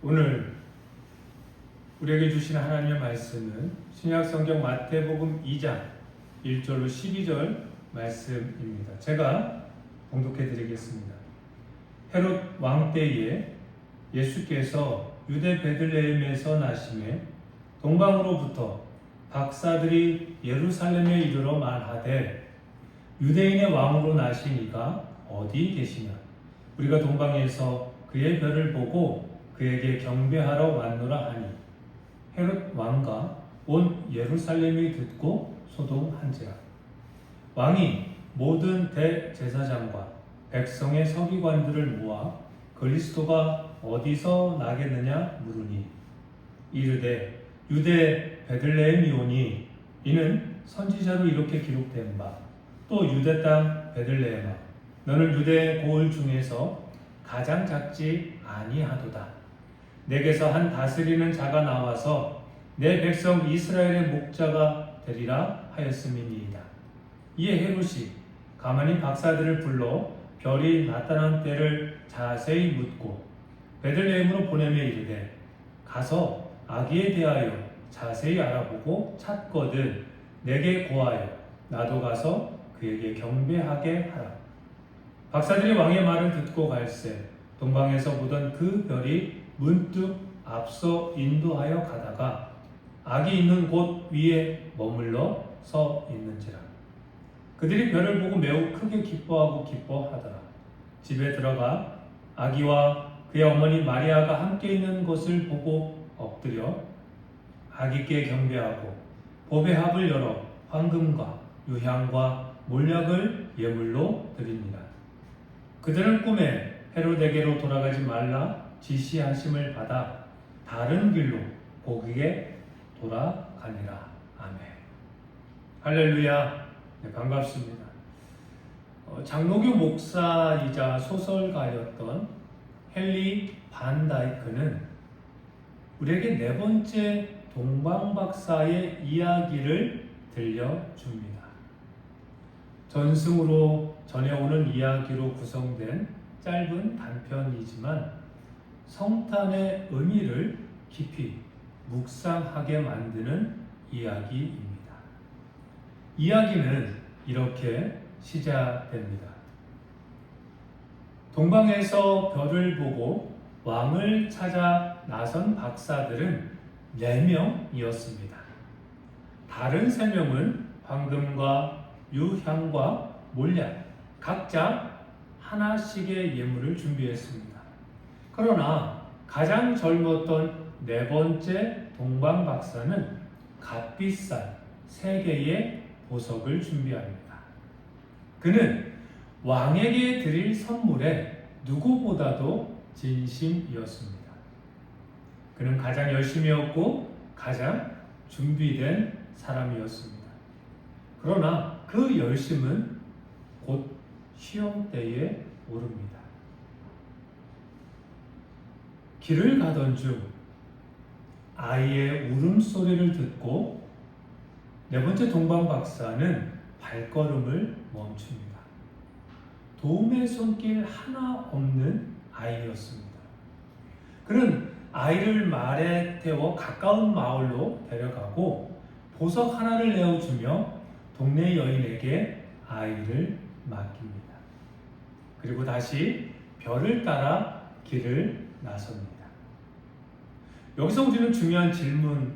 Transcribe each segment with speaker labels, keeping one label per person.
Speaker 1: 오늘 우리에게 주신 하나님의 말씀은 신약성경 마태복음 2장 1절로 12절 말씀입니다. 제가 봉독해 드리겠습니다. 헤롯 왕 때에 예수께서 유대 베들레헴에서 나심에 동방으로부터 박사들이 예루살렘에 이르러 말하되 유대인의 왕으로 나신 이가 어디 계시냐? 우리가 동방에서 그의 별을 보고 그에게 경배하러 왔노라 하니 헤롯 왕과 온 예루살렘이 듣고 소동한지라. 왕이 모든 대제사장과 백성의 서기관들을 모아 그리스도가 어디서 나겠느냐 물으니 이르되 유대 베들레헴이오니 이는 선지자로 이렇게 기록된 바 또 유대 땅 베들레헴아 너는 유대 고을 중에서 가장 작지 아니하도다. 내게서 한 다스리는 자가 나와서 내 백성 이스라엘의 목자가 되리라 하였음이니이다. 이에 헤롯이 가만히 박사들을 불러 별이 나타난 때를 자세히 묻고 베들레헴으로 보내며 이르되 가서 아기에 대하여 자세히 알아보고 찾거든 내게 고하여 나도 가서 그에게 경배하게 하라. 박사들이 왕의 말을 듣고 갈새 동방에서 보던 그 별이 문득 앞서 인도하여 가다가 아기 있는 곳 위에 머물러 서 있는지라. 그들이 별을 보고 매우 크게 기뻐하고 기뻐하더라. 집에 들어가 아기와 그의 어머니 마리아가 함께 있는 것을 보고 엎드려 아기께 경배하고 보배 합을 열어 황금과 유향과 몰약을 예물로 드립니다. 그들은 꿈에 헤롯에게로 돌아가지 말라 지시하심을 받아 다른 길로 고국에 돌아가니라. 아멘. 할렐루야. 네, 반갑습니다. 장로교 목사이자 소설가였던 헨리 반 다이크는 우리에게 네 번째 동방박사의 이야기를 들려줍니다. 전승으로 전해오는 이야기로 구성된 짧은 단편이지만 성탄의 의미를 깊이 묵상하게 만드는 이야기입니다. 이야기는 이렇게 시작됩니다. 동방에서 별을 보고 왕을 찾아 나선 박사들은 4명이었습니다. 다른 3명은 황금과 유향과 몰약 각자 하나씩의 예물을 준비했습니다. 그러나 가장 젊었던 4번째 동방 박사는 값비싼 3개의 보석을 준비합니다. 그는 왕에게 드릴 선물에 누구보다도 진심이었습니다. 그는 가장 열심이었고 가장 준비된 사람이었습니다. 그러나 그 열심은 곧 시험대에 오릅니다. 길을 가던 중 아이의 울음소리를 듣고 4번째 동방 박사는 발걸음을 멈춥니다. 도움의 손길 하나 없는 아이였습니다. 그는 아이를 말에 태워 가까운 마을로 데려가고 보석 하나를 내어주며 동네 여인에게 아이를 맡깁니다. 그리고 다시 별을 따라 길을 나섭니다. 여기서 우리는 중요한 질문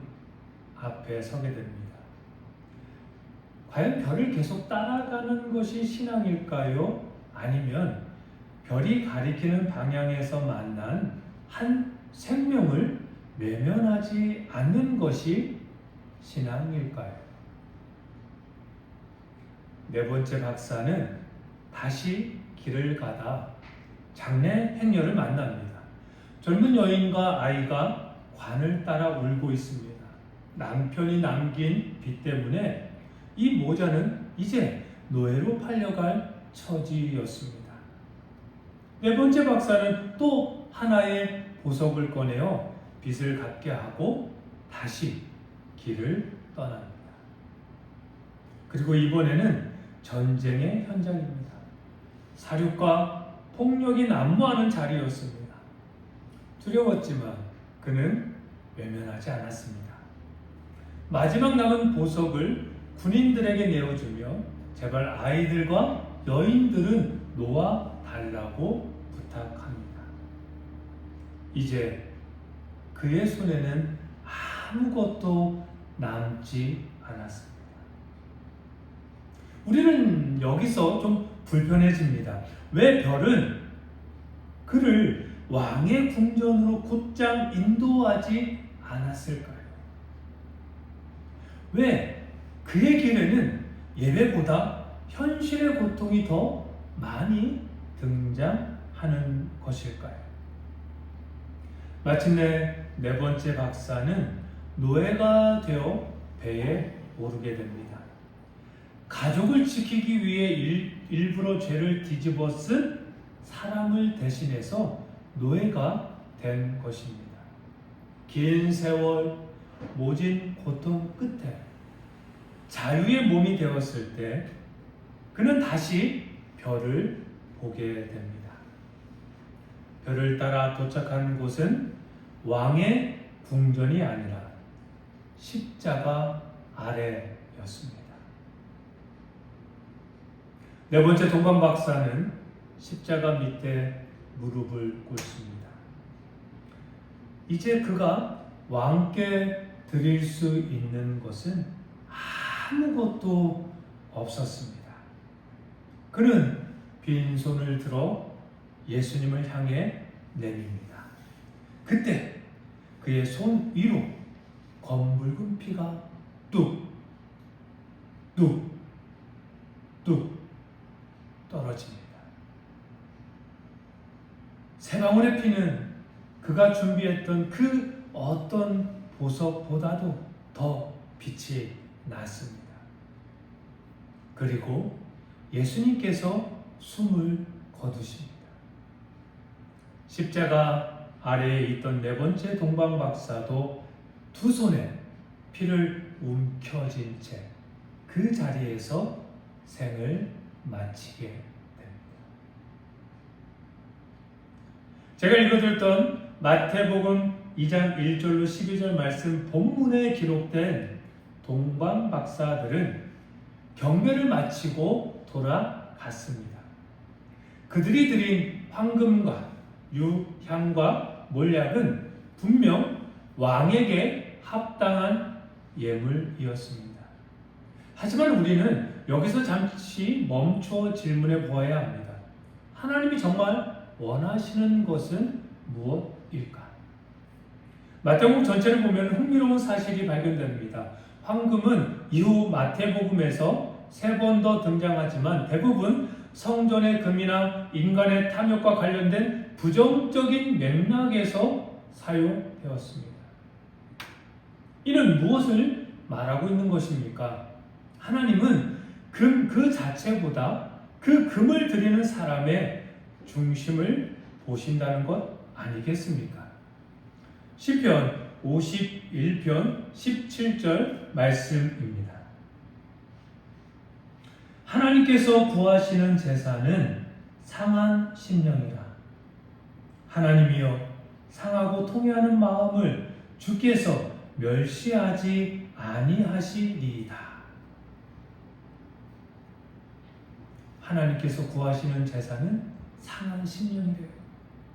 Speaker 1: 앞에 서게 됩니다. 과연 별을 계속 따라가는 것이 신앙일까요? 아니면 별이 가리키는 방향에서 만난 한 생명을 외면하지 않는 것이 신앙일까요? 4번째 박사는 다시 길을 가다 장례 행렬을 만납니다. 젊은 여인과 아이가 관을 따라 울고 있습니다. 남편이 남긴 빚 때문에 이 모자는 이제 노예로 팔려갈 처지였습니다. 4번째 박사는 또 하나의 보석을 꺼내어 빚을 갚게 하고 다시 길을 떠납니다. 그리고 이번에는 전쟁의 현장입니다. 사륙과 폭력이 난무하는 자리였습니다. 두려웠지만 그는 외면하지 않았습니다. 마지막 남은 보석을 군인들에게 내어주며 제발 아이들과 여인들은 놓아 달라고 부탁합니다. 이제 그의 손에는 아무것도 남지 않았습니다. 우리는 여기서 좀 불편해집니다. 왜 별은 그를 왕의 궁전으로 곧장 인도하지 않았을까요? 왜 그의 길에는 예배보다 현실의 고통이 더 많이 등장하는 것일까요? 마침내 네 번째 박사는 노예가 되어 배에 오르게 됩니다. 가족을 지키기 위해 일부러 죄를 뒤집어 쓴 사람을 대신해서 노예가 된 것입니다. 긴 세월 모진 고통 끝에 자유의 몸이 되었을 때 그는 다시 별을 보게 됩니다. 별을 따라 도착한 곳은 왕의 궁전이 아니라 십자가 아래였습니다. 네 번째 동방 박사는 십자가 밑에 무릎을 꿇습니다. 이제 그가 왕께 드릴 수 있는 것은 아무것도 없었습니다. 그는 빈손을 들어 예수님을 향해 내밉니다. 그때 그의 손 위로 검붉은 피가 뚝 떨어집니다. 세 방울의 피는 그가 준비했던 그 어떤 보석보다도 더 빛이 났습니다. 그리고 예수님께서 숨을 거두십니다. 십자가 아래에 있던 네 번째 동방 박사도 두 손에 피를 움켜쥔 채 그 자리에서 생을 마치게 됩니다. 제가 읽어드렸던 마태복음 2장 1절로 12절 말씀 본문에 기록된 동방 박사들은 경배를 마치고 돌아갔습니다. 그들이 드린 황금과 유향과 몰약은 분명 왕에게 합당한 예물이었습니다. 하지만 우리는 여기서 잠시 멈춰 질문해 보아야 합니다. 하나님이 정말 원하시는 것은 무엇일까? 마태복음 전체를 보면 흥미로운 사실이 발견됩니다. 황금은 이후 마태복음에서 3번 더 등장하지만 대부분 성전의 금이나 인간의 탐욕과 관련된 부정적인 맥락에서 사용되었습니다. 이는 무엇을 말하고 있는 것입니까? 하나님은 금 그 자체보다 그 금을 드리는 사람의 중심을 보신다는 것 아니겠습니까? 시편 51편 17절 말씀입니다. 하나님께서 구하시는 제사는 상한 심령이라. 하나님이여 상하고 통회하는 마음을 주께서 멸시하지 아니하시리이다. 하나님께서 구하시는 제사는 상한 심령이래요.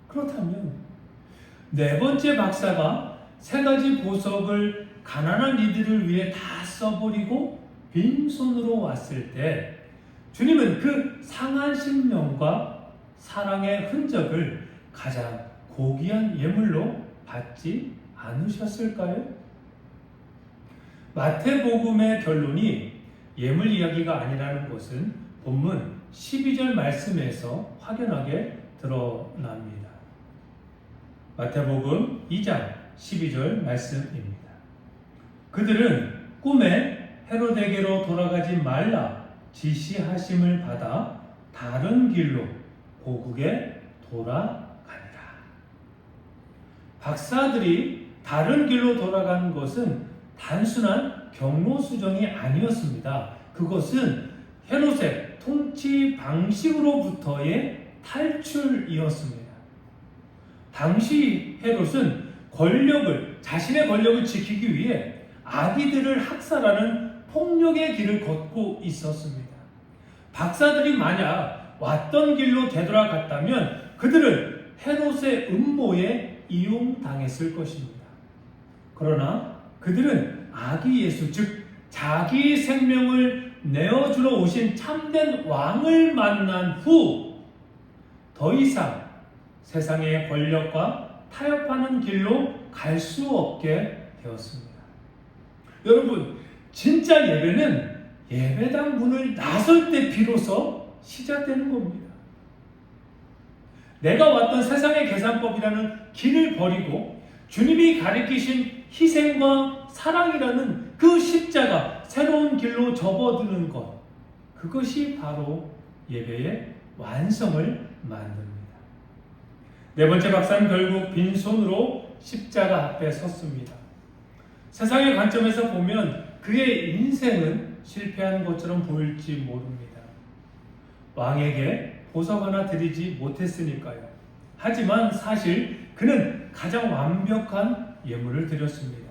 Speaker 1: 그렇다면 네 번째 박사가 3가지 보석을 가난한 이들을 위해 다 써버리고 빈손으로 왔을 때 주님은 그 상한 심령과 사랑의 흔적을 가장 고귀한 예물로 받지 않으셨을까요? 마태복음의 결론이 예물 이야기가 아니라는 것은 본문 12절 말씀에서 확연하게 드러납니다. 마태복음 2장 12절 말씀입니다. 그들은 꿈에 헤로데게로 돌아가지 말라 지시하심을 받아 다른 길로 고국에 돌아가니라. 박사들이 다른 길로 돌아간 것은 단순한 경로수정이 아니었습니다. 그것은 헤롯의 통치 방식으로부터의 탈출이었습니다. 당시 헤롯은 자신의 권력을 지키기 위해 아기들을 학살하는 폭력의 길을 걷고 있었습니다. 박사들이 만약 왔던 길로 되돌아갔다면 그들은 헤롯의 음모에 이용당했을 것입니다. 그러나 그들은 아기 예수, 즉 자기 생명을 내어주러 오신 참된 왕을 만난 후 더 이상 세상의 권력과 타협하는 길로 갈 수 없게 되었습니다. 여러분, 진짜 예배는 예배당 문을 나설 때 비로소 시작되는 겁니다. 내가 왔던 세상의 계산법이라는 길을 버리고 주님이 가리키신 희생과 사랑이라는 그 십자가, 새로운 길로 접어드는 것, 그것이 바로 예배의 완성을 만듭니다. 네 번째 박사는 결국 빈손으로 십자가 앞에 섰습니다. 세상의 관점에서 보면 그의 인생은 실패한 것처럼 보일지 모릅니다. 왕에게 보석 하나 드리지 못했으니까요. 하지만 사실 그는 가장 완벽한 예물을 드렸습니다.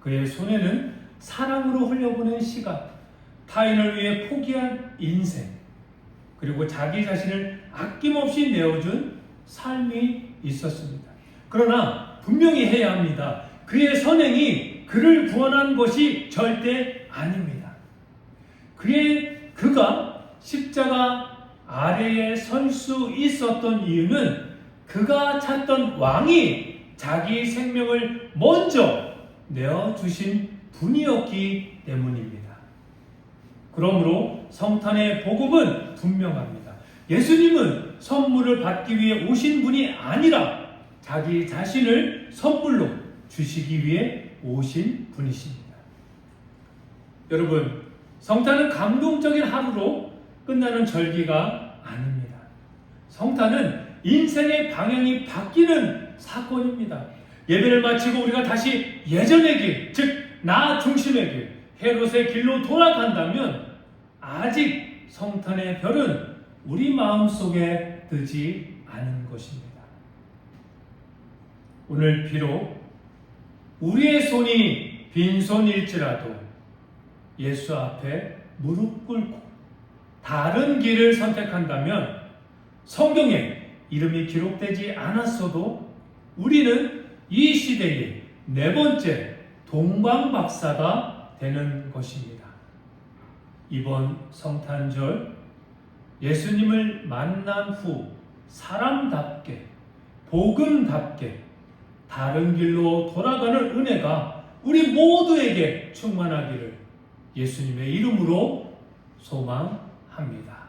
Speaker 1: 그의 손에는 사랑으로 흘려보낸 시간, 타인을 위해 포기한 인생, 그리고 자기 자신을 아낌없이 내어준 삶이 있었습니다. 그러나 분명히 해야 합니다. 그의 선행이 그를 구원한 것이 절대 아닙니다. 그가 십자가 아래에 설 수 있었던 이유는 그가 찾던 왕이 자기 생명을 먼저 내어주신 분이었기 때문입니다. 그러므로 성탄의 복음은 분명합니다. 예수님은 선물을 받기 위해 오신 분이 아니라 자기 자신을 선물로 주시기 위해 오신 분이십니다. 여러분, 성탄은 감동적인 하루로 끝나는 절기가 아닙니다. 성탄은 인생의 방향이 바뀌는 사건입니다. 예배를 마치고 우리가 다시 예전의 길, 즉 나 중심의 길, 헤롯의 길로 돌아간다면 아직 성탄의 별은 우리 마음속에 뜨지 않은 것입니다. 오늘 비록 우리의 손이 빈손일지라도 예수 앞에 무릎 꿇고 다른 길을 선택한다면 성경에 이름이 기록되지 않았어도 우리는 이 시대의 네 번째 동방박사가 되는 것입니다. 이번 성탄절 예수님을 만난 후 사람답게, 복음답게 다른 길로 돌아가는 은혜가 우리 모두에게 충만하기를 예수님의 이름으로 소망합니다.